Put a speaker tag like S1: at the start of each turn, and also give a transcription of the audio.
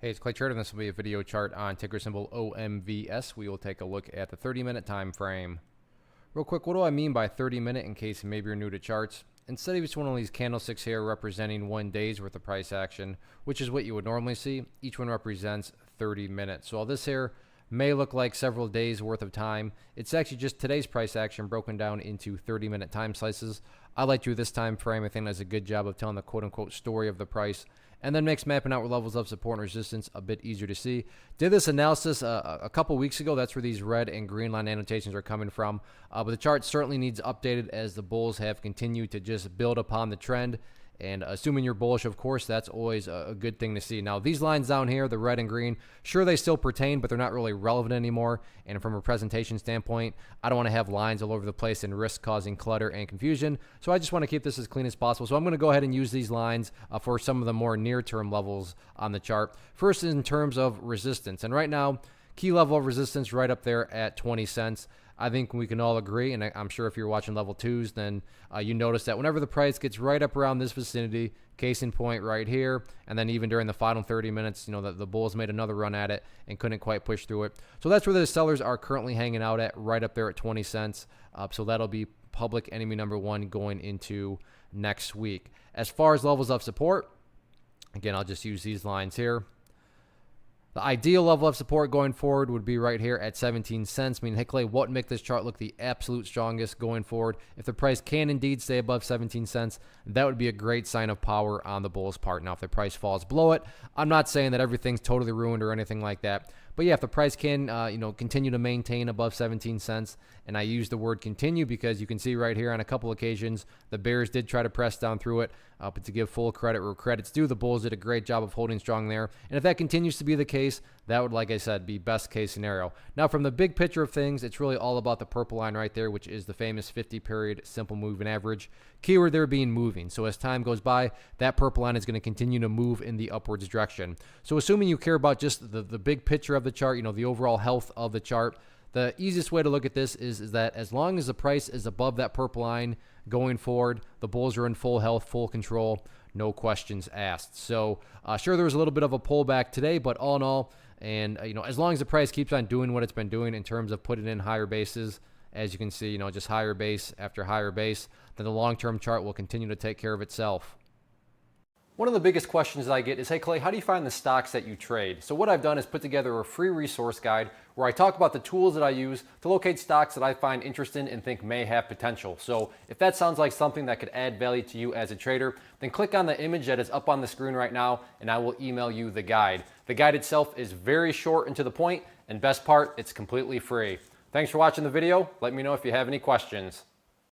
S1: Hey, it's Clay Trader, and this will be a video chart on ticker symbol OMVS. We will take a look at the 30-minute time frame. Real quick, what do I mean by 30-minute in case maybe you're new to charts? Instead of each one of these candlesticks here representing 1 day's worth of price action, which is what you would normally see, each one represents 30 minutes. So all this here may look like several days worth of time. It's actually just today's price action broken down into 30-minute time slices. I like to do this time frame. I think that's a good job of telling the quote-unquote story of the price, and then makes mapping out levels of support and resistance a bit easier to see. Did this analysis a couple weeks ago. That's where these red and green line annotations are coming from. But the chart certainly needs updated as the bulls have continued to just build upon the trend. And assuming you're bullish, of course, that's always a good thing to see. Now, these lines down here, the red and green, sure, they still pertain, but they're not really relevant anymore. And from a presentation standpoint, I don't want to have lines all over the place and risk causing clutter and confusion. So I just want to keep this as clean as possible. So I'm going to go ahead and use these lines for some of the more near-term levels on the chart. First, in terms of resistance. And right now, key level of resistance right up there at 20 cents. I think we can all agree, and I'm sure if you're watching level 2s, then you notice that whenever the price gets right up around this vicinity, case in point right here, and then even during the final 30 minutes, you know, the bulls made another run at it and couldn't quite push through it. So that's where the sellers are currently hanging out at, right up there at 20 cents. So that'll be public enemy number 1 going into next week. As far as levels of support, again, I'll just use these lines here. The ideal level of support going forward would be right here at 17 cents. I mean, hey, Clay, what would make this chart look the absolute strongest going forward? If the price can indeed stay above 17 cents, that would be a great sign of power on the bulls' part. Now, if the price falls below it, I'm not saying that everything's totally ruined or anything like that. But yeah, if the price can, continue to maintain above 17 cents, and I use the word continue because you can see right here on a couple occasions, the bears did try to press down through it, but to give full credit where credit's due, the bulls did a great job of holding strong there. And if that continues to be the case, that would, like I said, be best case scenario. Now, from the big picture of things, it's really all about the purple line right there, which is the famous 50-period simple moving average. Keyword there being moving. So as time goes by, that purple line is going to continue to move in the upwards direction. So assuming you care about just the big picture of the chart, the overall health of the chart, the easiest way to look at this is that as long as the price is above that purple line going forward, the bulls are in full health, full control, no questions asked. So sure, there was a little bit of a pullback today, but all in all, and as long as the price keeps on doing what it's been doing in terms of putting in higher bases, as you can see, just higher base after higher base, then the long-term chart will continue to take care of itself. One of the biggest questions that I get is, hey Clay, how do you find the stocks that you trade? So what I've done is put together a free resource guide where I talk about the tools that I use to locate stocks that I find interesting and think may have potential. So if that sounds like something that could add value to you as a trader, then click on the image that is up on the screen right now and I will email you the guide. The guide itself is very short and to the point, and best part, it's completely free. Thanks for watching the video. Let me know if you have any questions.